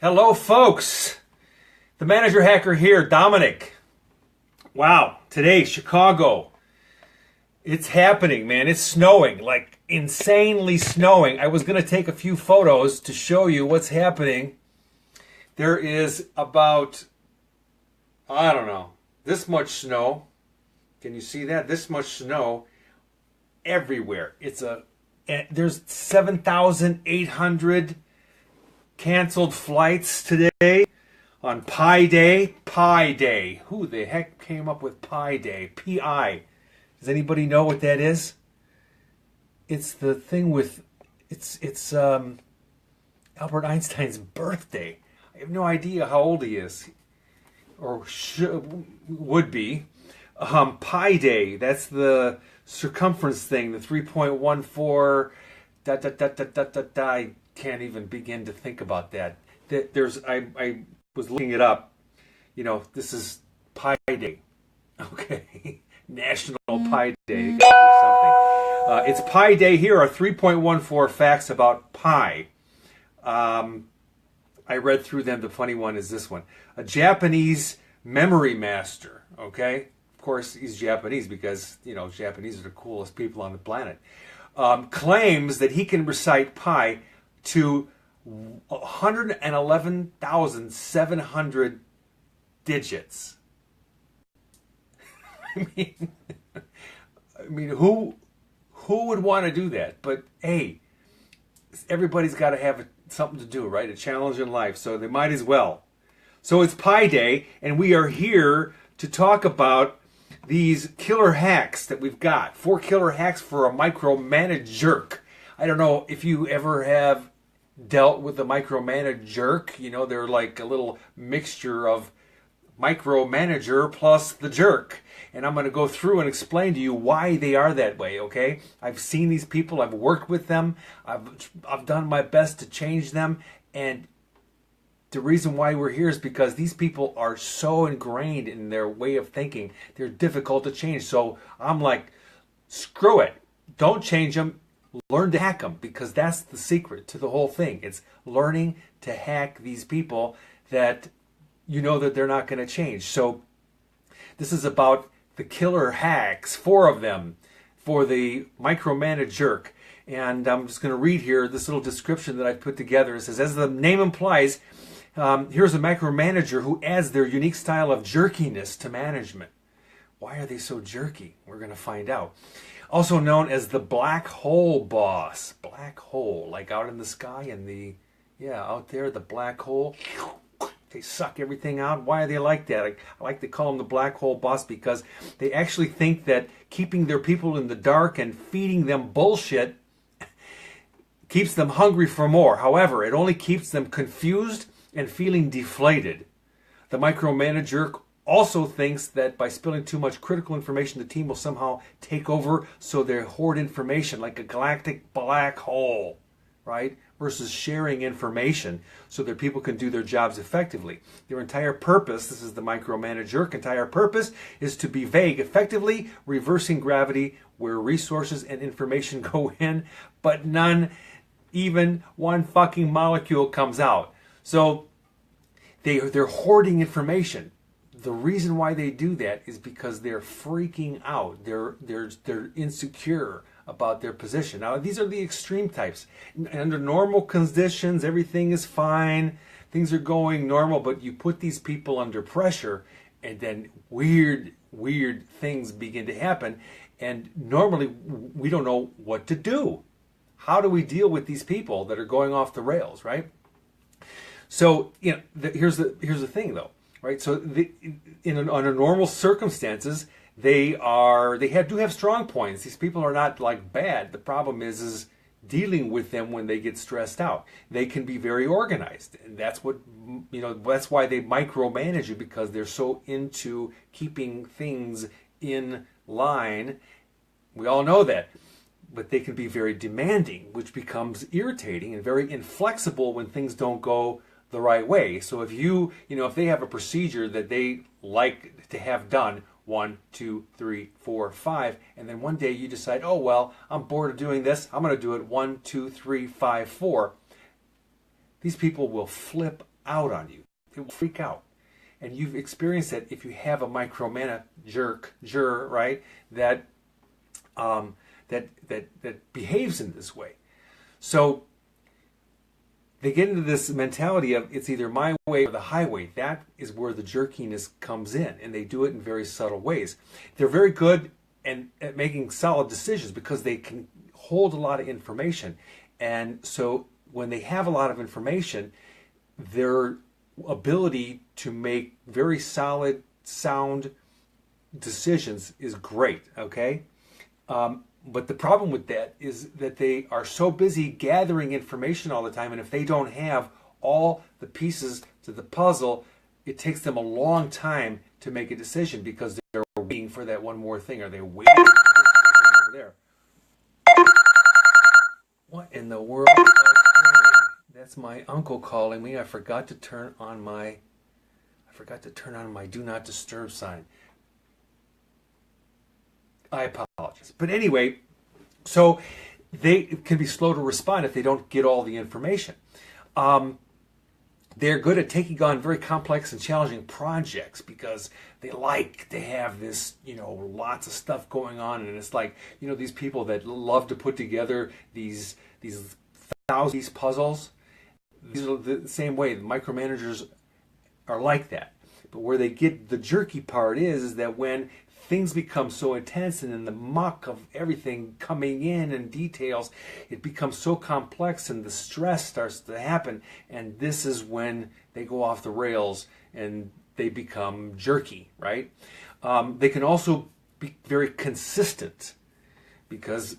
Hello, folks. The manager hacker here, Dominic. Wow, today, Chicago. It's happening, man. It's snowing, like insanely snowing. I was going to take a few photos to show you what's happening. There is about, I don't know, this much snow. Can you see that? This much snow everywhere. There's 7,800 canceled flights today on Pi Day. Pi Day. Who the heck came up with Pi Day? P-I. Does anybody know what that is? It's the thing with it's Albert Einstein's birthday. I have no idea how old he is, or would be. Pi Day. That's the circumference thing. The 3.14. I can't even begin to think about that. I was looking it up. You know, this is Pi Day. Okay. National Pi Day. It's Pi Day. Here are 3.14 facts about pi. I read through them. The funny one is this one. A Japanese memory master. Okay. Of course, he's Japanese because, you know, Japanese are the coolest people on the planet. Claims that he can recite pi to 111,700 digits. I mean, who would want to do that? But hey, everybody's got to have something to do, right? A challenge in life, so they might as well. So it's Pi Day, and we are here to talk about these killer hacks that we've got. 4 killer hacks for a ManaJerk. I don't know if you ever have dealt with the ManaJerk. You know, they're like a little mixture of micromanager plus the jerk. And I'm going to go through and explain to you why they are that way, okay? I've seen these people. I've worked with them. I've done my best to change them. And the reason why we're here is because these people are so ingrained in their way of thinking. They're difficult to change. So I'm like, screw it. Don't change them. Learn to hack them, because that's the secret to the whole thing. It's learning to hack these people that you know that they're not going to change. So this is about the killer hacks, 4 of them, for the ManaJerk. And I'm just going to read here this little description that I've put together. It says, as the name implies, here's a micromanager who adds their unique style of jerkiness to management. Why are they so jerky? We're going to find out. Also known as the black hole boss. Black hole, like out in the sky and out there, the black hole. They suck everything out. Why are they like that? I like to call them the black hole boss because they actually think that keeping their people in the dark and feeding them bullshit keeps them hungry for more. However, it only keeps them confused and feeling deflated. The micromanager also thinks that by spilling too much critical information, the team will somehow take over, so they hoard information like a galactic black hole, right? Versus sharing information so that people can do their jobs effectively. Their entire purpose, this is the micromanager, entire purpose is to be vague, effectively reversing gravity where resources and information go in, but none, even one fucking molecule comes out. So they're hoarding information. The reason why they do that is because they're freaking out. They're insecure about their position. Now, these are the extreme types. Under normal conditions, everything is fine. Things are going normal, but you put these people under pressure, and then weird things begin to happen. And normally, we don't know what to do. How do we deal with these people that are going off the rails, right? So, you know, here's the thing, though. Right, so under normal circumstances, they do have strong points. These people are not like bad. The problem is dealing with them when they get stressed out. They can be very organized, and that's what that's why they micromanage you, because they're so into keeping things in line. We all know that. But they can be very demanding, which becomes irritating, and very inflexible when things don't go the right way. So if if they have a procedure that they like to have done 1, 2, 3, 4, 5, and then one day you decide, oh well, I'm bored of doing this, I'm going to do it 1, 2, 3, 5, 4. These people will flip out on you. It will freak out. And you've experienced that if you have a ManaJerk, right, that behaves in this way. So they get into this mentality of it's either my way or the highway. That is where the jerkiness comes in, and they do it in very subtle ways. They're very good at making solid decisions because they can hold a lot of information. And so when they have a lot of information, their ability to make very solid, sound decisions is great, okay? But the problem with that is that they are so busy gathering information all the time, and if they don't have all the pieces to the puzzle, it takes them a long time to make a decision because they're waiting for that one more thing. Are they waiting for this over there? What in the world? Okay. That's my uncle calling me. I forgot to turn on my do not disturb sign. I apologize. But anyway, so they can be slow to respond if they don't get all the information. They're good at taking on very complex and challenging projects because they like to have this, lots of stuff going on. And it's like, these people that love to put together these puzzles. These are the same way. The micromanagers are like that. But where they get the jerky part is that when things become so intense and in the muck of everything coming in and details, it becomes so complex and the stress starts to happen. And this is when they go off the rails and they become jerky, right? They can also be very consistent because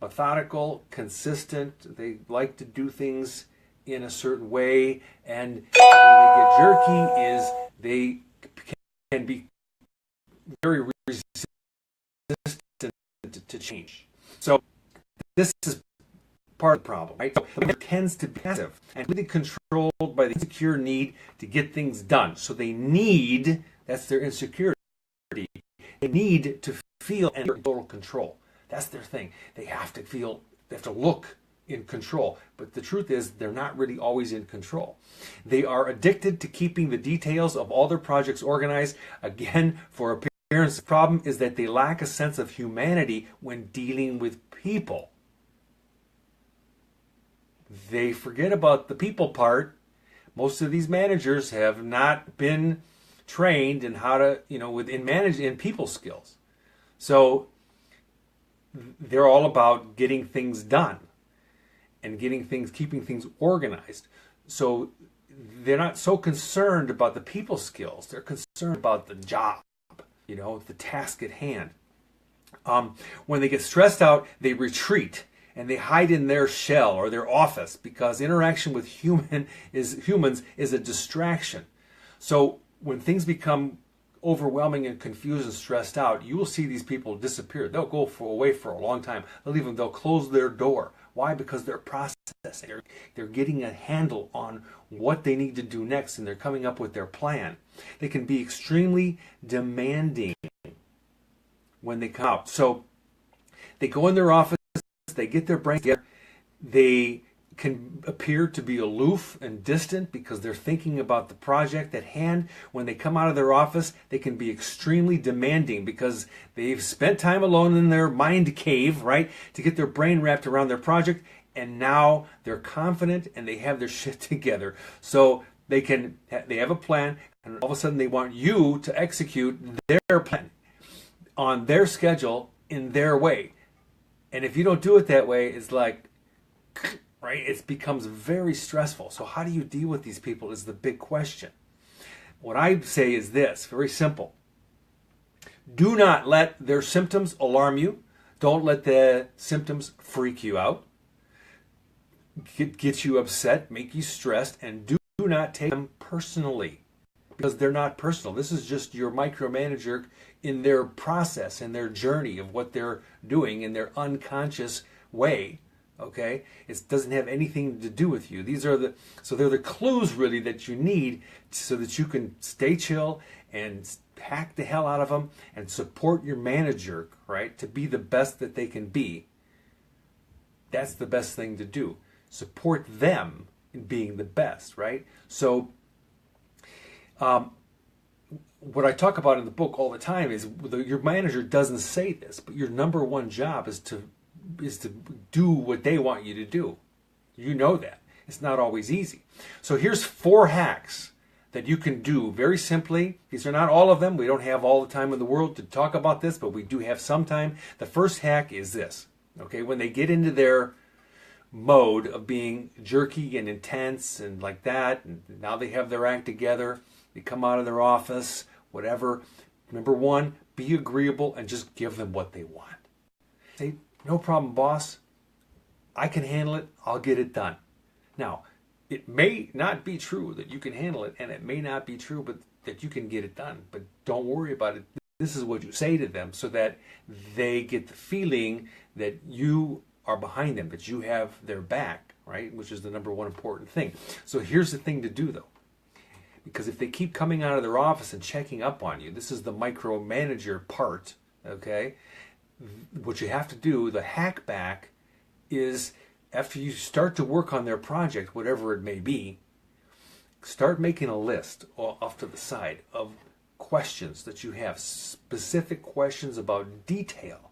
methodical, consistent, they like to do things in a certain way, and when they get jerky is they can be very resistant to change. So this is part of the problem, right? So it tends to be passive and really controlled by the insecure need to get things done. So they need, that's their insecurity, they need to feel in total control. That's their thing. They have to look in control. But the truth is they're not really always in control. They are addicted to keeping the details of all their projects organized. Again, for appearance, the problem is that they lack a sense of humanity when dealing with people. They forget about the people part. Most of these managers have not been trained in how to, in people skills. So they're all about getting things done and keeping things organized. So they're not so concerned about the people skills. They're concerned about the job, the task at hand. When they get stressed out, they retreat and they hide in their shell or their office because interaction with humans is a distraction. So when things become overwhelming and confused and stressed out, you will see these people disappear. They'll go away for a long time. They'll close their door. Why? Because they're processing. They're getting a handle on what they need to do next, and they're coming up with their plan. They can be extremely demanding when they come out. So they go in their office, they get their brain together, they can appear to be aloof and distant because they're thinking about the project at hand. When they come out of their office, they can be extremely demanding because they've spent time alone in their mind cave, right, to get their brain wrapped around their project, and now they're confident and they have their shit together. So they have a plan, and all of a sudden they want you to execute their plan on their schedule in their way. And if you don't do it that way, it's like, right? It becomes very stressful. So how do you deal with these people is the big question. What I say is this, very simple. Do not let their symptoms alarm you. Don't let the symptoms freak you out, get you upset, make you stressed, and do not take them personally because they're not personal. This is just your micromanager in their process, in their journey of what they're doing in their unconscious way. Okay, it doesn't have anything to do with you. They're the clues really that you need so that you can stay chill and hack the hell out of them and support your ManaJerk, right, to be the best that they can be. That's the best thing to do. Support them in being the best, right? So what I talk about in the book all the time is your manager doesn't say this, but your number one job is to do what they want you to do. You know that. It's not always easy. So here's 4 hacks that you can do very simply. These are not all of them. We don't have all the time in the world to talk about this, but we do have some time. The first hack is this. Okay, when they get into their mode of being jerky and intense and like that, and now they have their act together, they come out of their office, whatever. Number 1, be agreeable and just give them what they want. Say, no problem, boss. I can handle it. I'll get it done. Now, it may not be true that you can handle it, and it may not be true but that you can get it done. But don't worry about it. This is what you say to them so that they get the feeling that you are behind them, that you have their back, right? Which is the number 1 important thing. So here's the thing to do, though. Because if they keep coming out of their office and checking up on you, this is the micromanager part, okay? What you have to do, the hack back, is after you start to work on their project, whatever it may be, start making a list off to the side of questions that you have, specific questions about detail.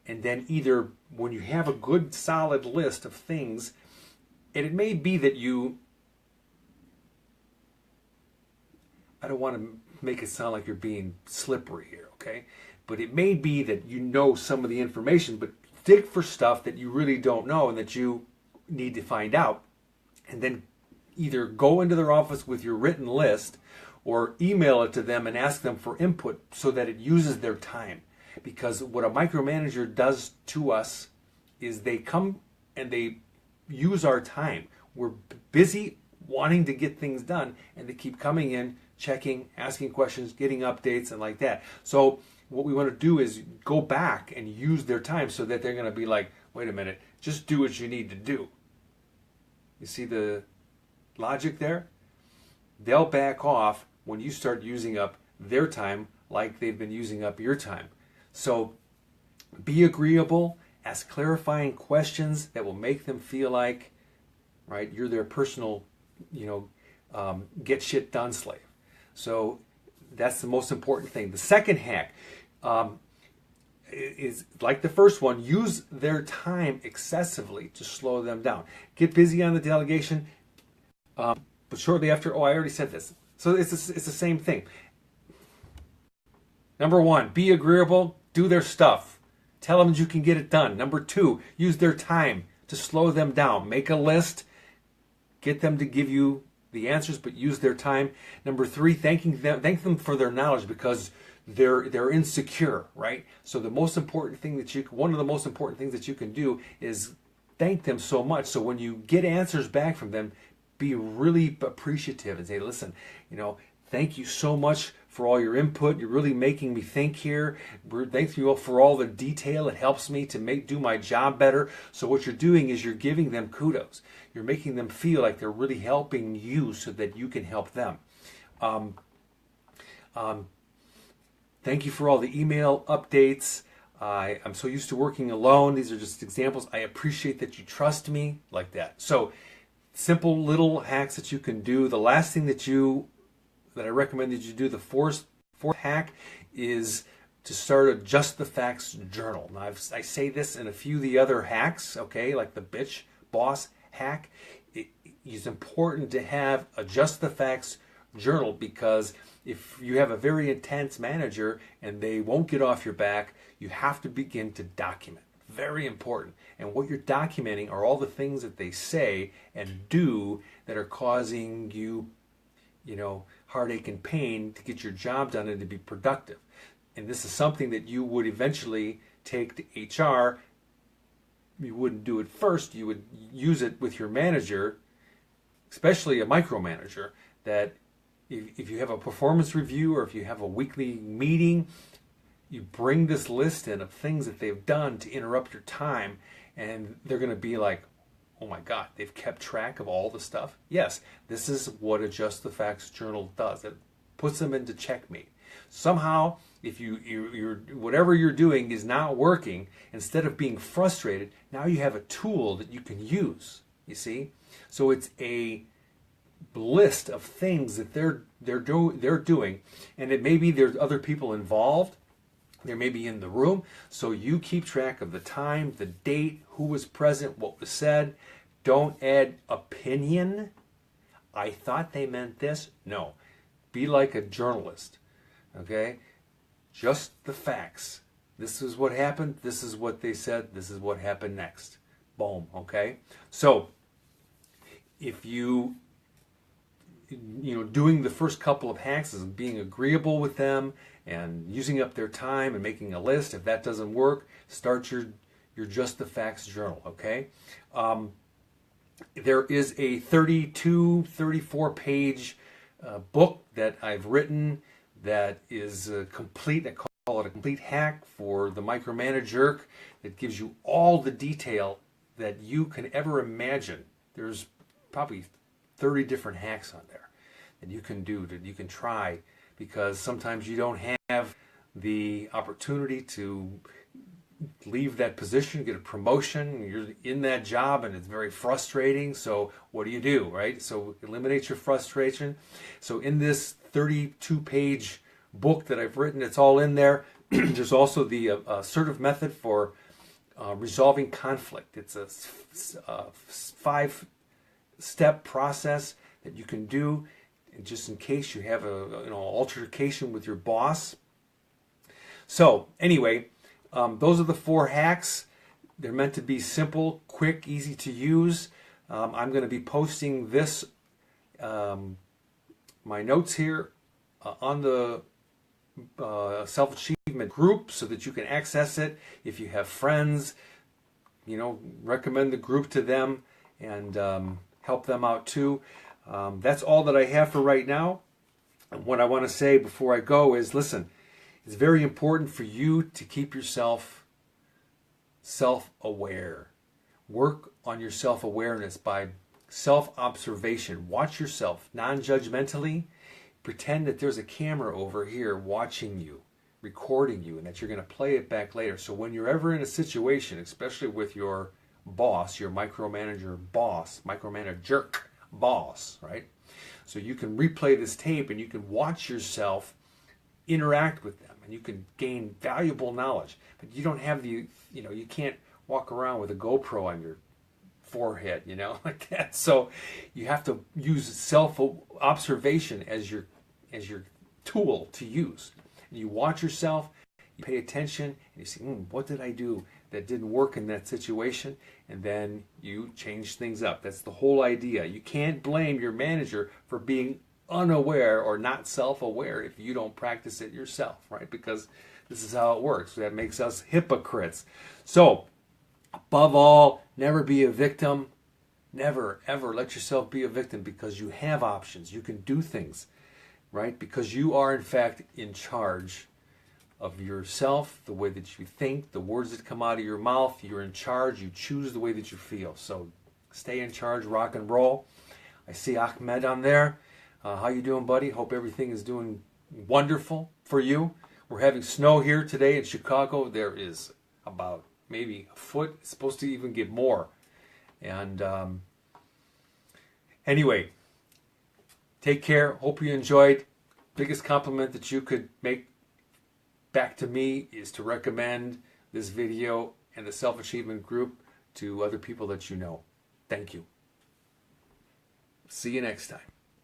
And then either when you have a good solid list of things, and it may be that I don't want to make it sound like you're being slippery here, okay? But it may be that you know some of the information, but dig for stuff that you really don't know and that you need to find out. And then either go into their office with your written list or email it to them and ask them for input so that it uses their time. Because what a micromanager does to us is they come and they use our time. We're busy wanting to get things done, and they keep coming in, checking, asking questions, getting updates, and like that. So what we want to do is go back and use their time so that they're going to be like, wait a minute, just do what you need to do. You see the logic there? They'll back off when you start using up their time like they've been using up your time. So be agreeable, ask clarifying questions that will make them feel like, right, you're their personal, get shit done slave. So that's the most important thing. The second hack is like the first one, use their time excessively to slow them down. Get busy on the delegation, but shortly after, I already said this. So it's the same thing. Number 1, be agreeable, do their stuff. Tell them you can get it done. Number 2, use their time to slow them down. Make a list, get them to give you the answers, but use their time. Number 3, thank them for their knowledge because they're insecure, right? So the most important thing one of the most important things that you can do is thank them so much. So when you get answers back from them, be really appreciative and say, listen, thank you so much for all your input. You're really making me think here. Thank you for all the detail. It helps me to do my job better. So what you're doing is you're giving them kudos. You're making them feel like they're really helping you so that you can help them. Thank you for all the email updates. I'm so used to working alone. These are just examples. I appreciate that you trust me, like that. So simple little hacks that you can do. The last thing that I recommend that you do, the fourth hack, is to start a Just the Facts journal. Now, I say this in a few of the other hacks, okay, like the bitch boss hack. It is important to have a Just the Facts journal because if you have a very intense manager and they won't get off your back, you have to begin to document. Very important. And what you're documenting are all the things that they say and do that are causing you, heartache and pain to get your job done and to be productive. And this is something that you would eventually take to HR. You wouldn't do it first. You would use it with your manager, especially a micromanager, that if you have a performance review or if you have a weekly meeting, you bring this list in of things that they've done to interrupt your time, and they're going to be like, oh my God, they've kept track of all the stuff? Yes, this is what a Just the Facts journal does. It puts them into checkmate. Somehow, if you're whatever you're doing is not working, instead of being frustrated, now you have a tool that you can use You see? So it's a list of things that they're doing, and it maybe there's other people involved. They may be in the room, so you keep track of the time, the date, who was present, what was said. Don't add opinion. I thought they meant this. No. Be like a journalist. Okay? Just the facts. This is what happened. This is what they said. This is what happened next. Boom. Okay? So, if doing the first couple of hacks is being agreeable with them and using up their time and making a list. If that doesn't work, start your Just the Facts journal, okay? There is a 34 page book that I've written that is complete. I call it a complete hack for the ManaJerk that gives you all the detail that you can ever imagine. There's probably 30 different hacks on there that you can do, that you can try, because sometimes you don't have the opportunity to leave that position, get a promotion, you're in that job and it's very frustrating. So what do, right? So eliminate your frustration. So in this 32 page book that I've written, it's all in there. There's also the assertive method for resolving conflict. It's a 5-step process that you can do just in case you have a altercation with your boss. So anyway, those are the 4 hacks. They're meant to be simple, quick, easy to use. I'm going to be posting this, my notes here on the self-achievement group so that you can access it. If you have friends, recommend the group to them and help them out too. That's all that I have for right now. And what I want to say before I go is, listen, it's very important for you to keep yourself self-aware. Work on your self-awareness by self-observation. Watch yourself non-judgmentally. Pretend that there's a camera over here watching you, recording you, and that you're going to play it back later. So when you're ever in a situation, especially with your boss, your micromanager boss, ManaJerk boss, right? So you can replay this tape and you can watch yourself interact with them and you can gain valuable knowledge. But you don't have you can't walk around with a GoPro on your forehead, like that. So you have to use self-observation as your tool to use. And you watch yourself, you pay attention, and you see, what did I do that didn't work in that situation? And then you change things up. That's the whole idea. You can't blame your manager for being unaware or not self-aware if you don't practice it yourself, right? Because this is how it works. That makes us hypocrites. So, above all, never be a victim. Never, ever let yourself be a victim, because you have options. You can do things, right? Because you are, in fact, in charge of yourself, the way that you think, the words that come out of your mouth. You're in charge. You choose the way that you feel. So stay in charge, rock and roll. I see Ahmed on there. How you doing, buddy? Hope everything is doing wonderful for you. We're having snow here today in Chicago. There is about maybe a foot. It's supposed to even get more. And anyway, take care. Hope you enjoyed. Biggest compliment that you could make back to me is to recommend this video and the self-achievement group to other people that you know. Thank you. See you next time.